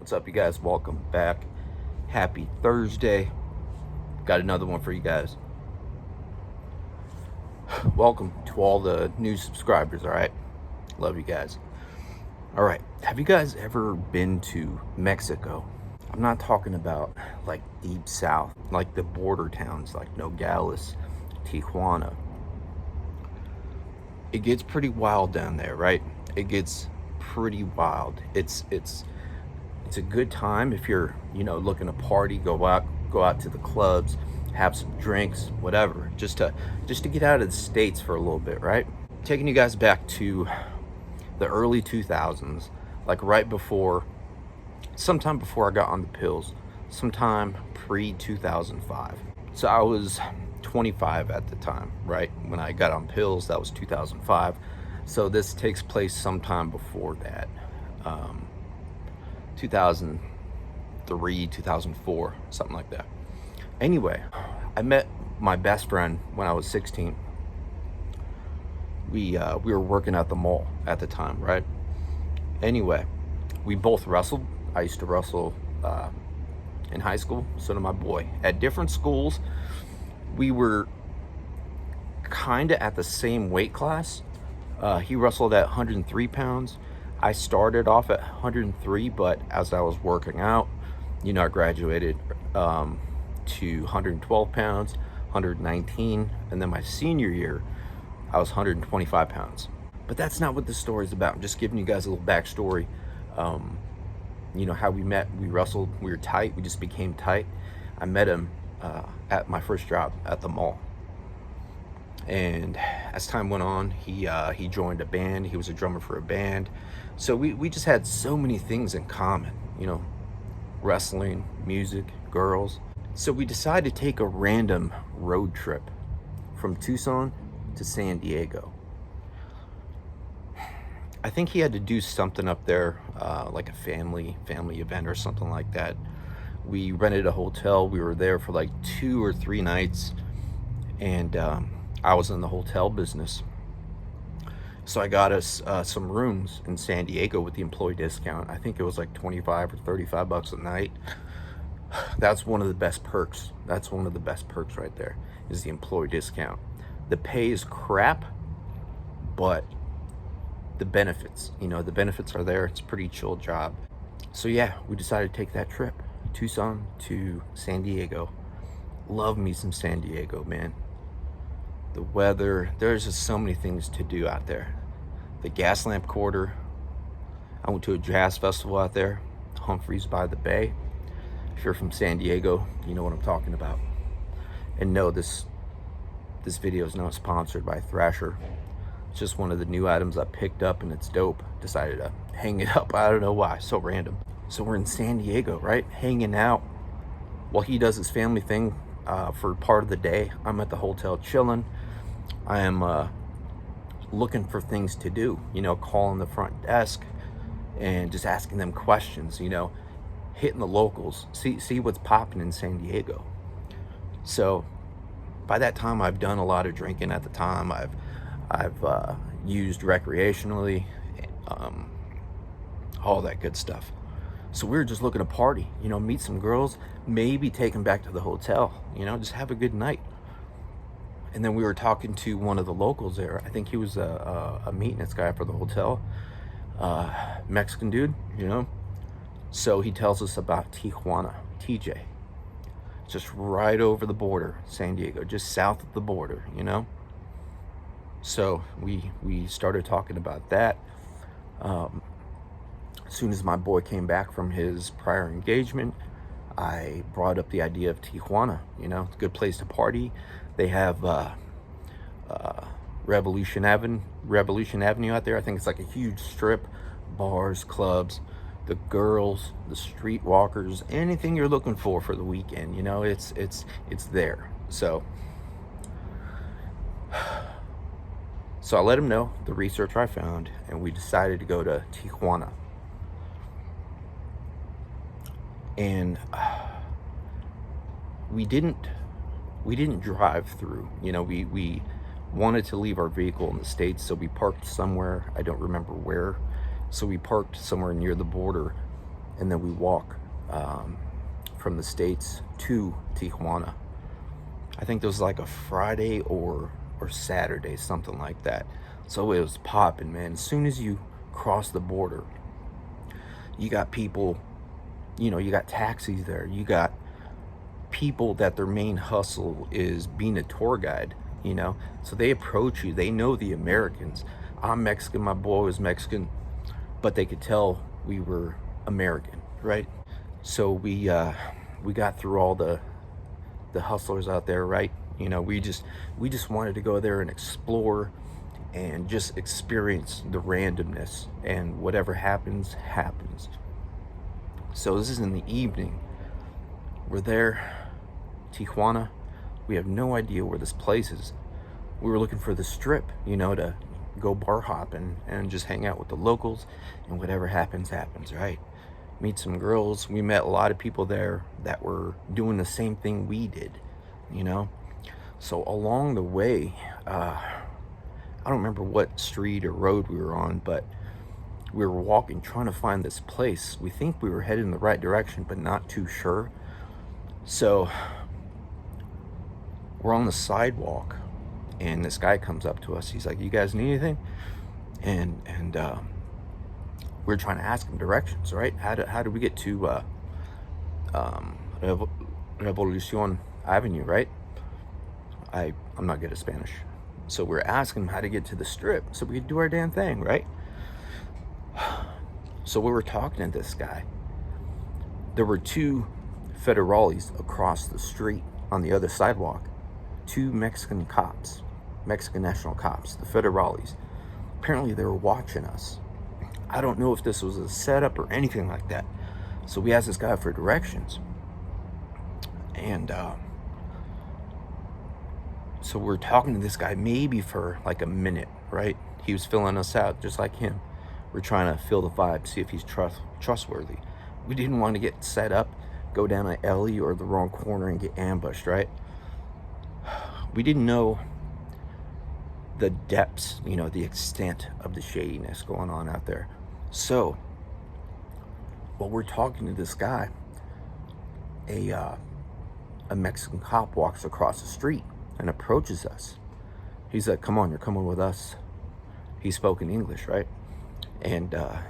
What's up, you guys? Welcome back. Happy Thursday. Got another one for you guys. Welcome to all the new subscribers, all right? Love you guys. All right, have you guys ever been to Mexico? I'm not talking about like deep south, like the border towns like Nogales, Tijuana. It gets pretty wild down there, right? It gets pretty wild. It's a good time if you're, looking to party, go out to the clubs, have some drinks, whatever, just to get out of the States for a little bit, right? Taking you guys back to the early 2000s, like right before, sometime before I got on the pills, sometime pre 2005. So I was 25 at the time, right? When I got on pills, that was 2005. So this takes place sometime before that. 2003, 2004, something like that. Anyway, I met my best friend when I was 16. We were working at the mall at the time, right? Anyway, we both wrestled. I used to wrestle in high school. So did my boy. At different schools, we were kind of at the same weight class. He wrestled at 103 pounds. I started off at 103, but as I was working out, I graduated to 112 pounds, 119, and then my senior year, I was 125 pounds. But that's not what the story's about. I'm just giving you guys a little backstory. How we met, we wrestled, we were tight, we just became tight. I met him at my first job at the mall. And as time went on, he joined a band. He was a drummer for a band. So we just had so many things in common, wrestling, music, girls. So we decided to take a random road trip from Tucson to San Diego. I think he had to do something up there, like a family event or something like that. We rented a hotel. We were there for like 2 or 3 nights, and I was in the hotel business. So I got us some rooms in San Diego with the employee discount. I think it was like 25 or 35 bucks a night. That's one of the best perks. That's one of the best perks right there, is the employee discount. The pay is crap, but the benefits, the benefits are there. It's a pretty chill job. So yeah, we decided to take that trip, Tucson to San Diego. Love me some San Diego, man. The weather, there's just so many things to do out there. The Gaslamp Quarter. I went to a jazz festival out there, Humphreys by the Bay. If you're from San Diego, you know what I'm talking about. And no, this video is not sponsored by Thrasher. It's just one of the new items I picked up, and it's dope. Decided to hang it up. I don't know why, so random. So we're in San Diego, right? Hanging out while he does his family thing for part of the day. I'm at the hotel chilling. I am looking for things to do, calling the front desk and just asking them questions, hitting the locals, see what's popping in San Diego. So by that time, I've done a lot of drinking. At the time, I've used recreationally, all that good stuff. So we were just looking to party, meet some girls, maybe take them back to the hotel, just have a good night. And then we were talking to one of the locals there. I think he was a maintenance guy for the hotel, Mexican dude, So he tells us about Tijuana, TJ, just right over the border, San Diego, just south of the border, So we started talking about that. As soon as my boy came back from his prior engagement, I brought up the idea of Tijuana. It's a good place to party. They have Revolution Avenue out there. I think it's like a huge strip, bars, clubs, the girls, the street walkers, anything you're looking for the weekend. It's there. So I let him know the research I found, and we decided to go to Tijuana. And we didn't drive through. We wanted to leave our vehicle in the States, so we parked somewhere. I don't remember where. So we parked somewhere near the border, and then we walk from the States to Tijuana. I think it was like a Friday or Saturday, something like that. So it was popping, man. As soon as you cross the border, you got people, you got taxis there. You got people that their main hustle is being a tour guide. So they approach you. They know the Americans. I'm Mexican. My boy was Mexican, but they could tell we were American, right? So we got through all the hustlers out there, right? We just wanted to go there and explore and just experience the randomness, and whatever happens happens. So this is in the evening. We're there, Tijuana. We have no idea where this place is. We were looking for the strip, to go bar hopping and just hang out with the locals, and whatever happens happens, right? Meet some girls. We met a lot of people there that were doing the same thing we did. So along the way, I don't remember what street or road we were on, but we were walking, trying to find this place. We think we were headed in the right direction, but not too sure. So we're on the sidewalk, and this guy comes up to us. He's like, "You guys need anything?" And we're trying to ask him directions, right? How do we get to Revolucion Avenue, right? I'm not good at Spanish. So we're asking him how to get to the strip so we could do our damn thing, right? So we were talking to this guy. There were two federales across the street on the other sidewalk. Two Mexican cops, Mexican national cops, the federales. Apparently they were watching us. I don't know if this was a setup or anything like that. So we asked this guy for directions. And so we're talking to this guy maybe for like a minute, right? He was filling us out just like him. We're trying to feel the vibe, see if he's trustworthy. We didn't want to get set up, go down an alley or the wrong corner and get ambushed, right? We didn't know the depths, the extent of the shadiness going on out there. So while we're talking to this guy, a Mexican cop walks across the street and approaches us. He's like, "Come on, you're coming with us." He spoke in English, right? And I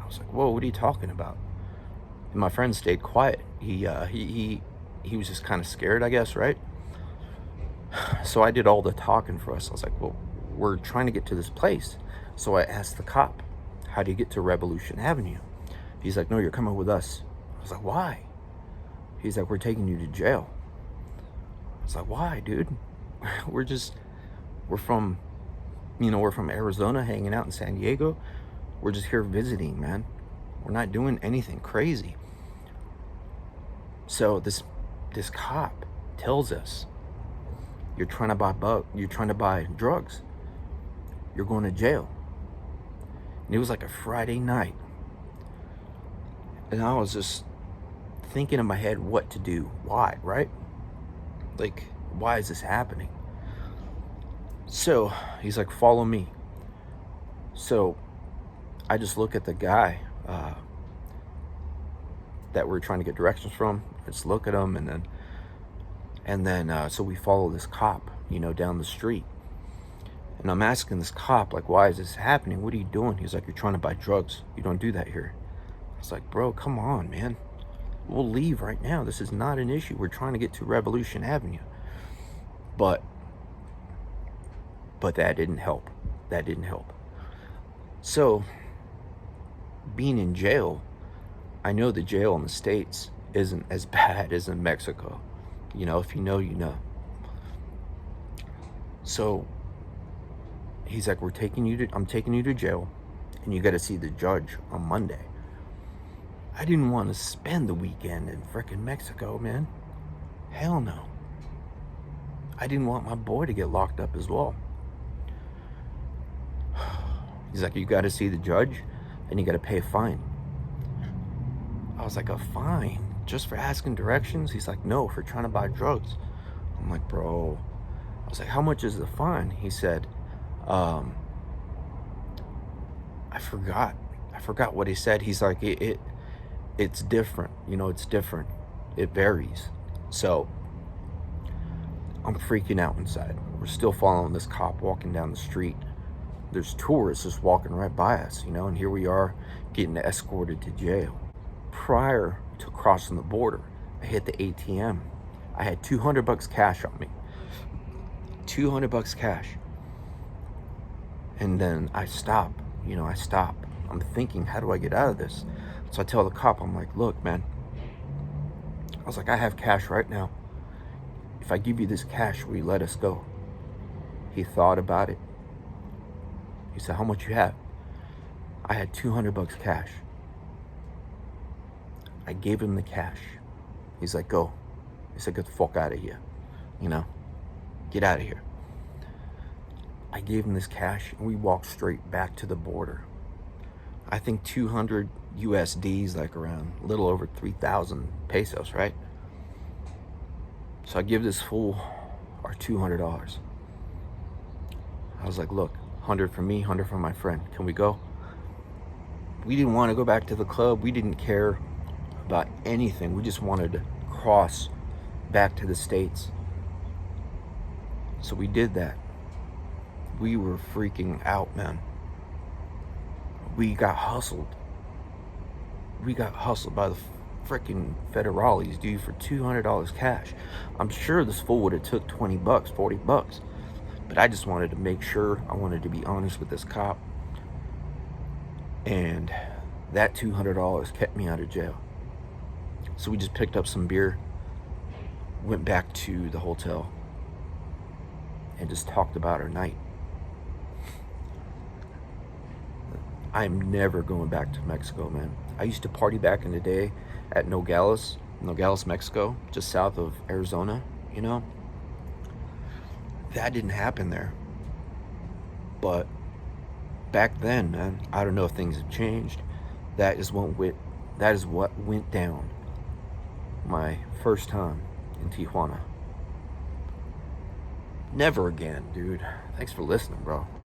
was like, "Whoa, what are you talking about?" And my friend stayed quiet. He was just kind of scared, I guess, right? So I did all the talking for us. I was like, "Well, we're trying to get to this place." So I asked the cop, "How do you get to Revolution Avenue?" He's like, "No, you're coming with us." I was like, "Why?" He's like, "We're taking you to jail." I was like, "Why, dude? we're from Arizona, hanging out in San Diego. We're just here visiting, man. We're not doing anything crazy." So this cop tells us, "You're trying to buy drugs. You're going to jail." And it was like a Friday night. And I was just thinking in my head what to do. Why, right? Like, why is this happening? So he's like, "Follow me." So I just look at the guy that we're trying to get directions from. I just look at him, and then so we follow this cop, down the street. And I'm asking this cop, like, "Why is this happening? What are you doing?" He's like, "You're trying to buy drugs. You don't do that here." I was like, "Bro, come on, man. We'll leave right now. This is not an issue. We're trying to get to Revolution Avenue." But that didn't help. So being in jail, I know the jail in the States isn't as bad as in Mexico. If you know, you know. So he's like, I'm taking you to jail, and you got to see the judge on Monday. I didn't want to spend the weekend in frickin' Mexico, man. Hell no. I didn't want my boy to get locked up as well. He's like, "You got to see the judge, and you got to pay a fine." I was like, "A fine? Just for asking directions?" He's like, "No, for trying to buy drugs." I'm like, "Bro." I was like, "How much is the fine?" He said, I forgot what he said. He's like, it's different. You know, it's different. It varies. So I'm freaking out inside. We're still following this cop walking down the street. There's tourists just walking right by us, you know, and here we are getting escorted to jail. Prior to crossing the border, I hit the ATM. I had $200 cash on me. 200 bucks cash. And then I stop, I stop. I'm thinking, how do I get out of this? So I tell the cop, I'm like, look, man, I was like, I have cash right now. If I give you this cash, will you let us go? He thought about it. He said, how much you have? I had 200 bucks cash. I gave him the cash. He's like, go. He said, get the fuck out of here. Get out of here. I gave him this cash and we walked straight back to the border. I think 200 USDs, like around a little over 3,000 pesos, right? So I give this fool our $200. I was like, look, 100 for me, 100 for my friend. Can we go? We didn't want to go back to the club. We didn't care about anything. We just wanted to cross back to the States. So we did that. We were freaking out, man. We got hustled. We got hustled by the freaking federales, dude, for $200 cash. I'm sure this fool would have took 20 bucks, 40 bucks. But I just wanted to make sure. I wanted to be honest with this cop. And that $200 kept me out of jail. So we just picked up some beer, went back to the hotel, and just talked about our night. I'm never going back to Mexico, man. I used to party back in the day at Nogales, Mexico, just south of Arizona, That didn't happen there. But back then, man, I don't know if things have changed. That is what went down my first time in Tijuana. Never again, dude. Thanks for listening, bro.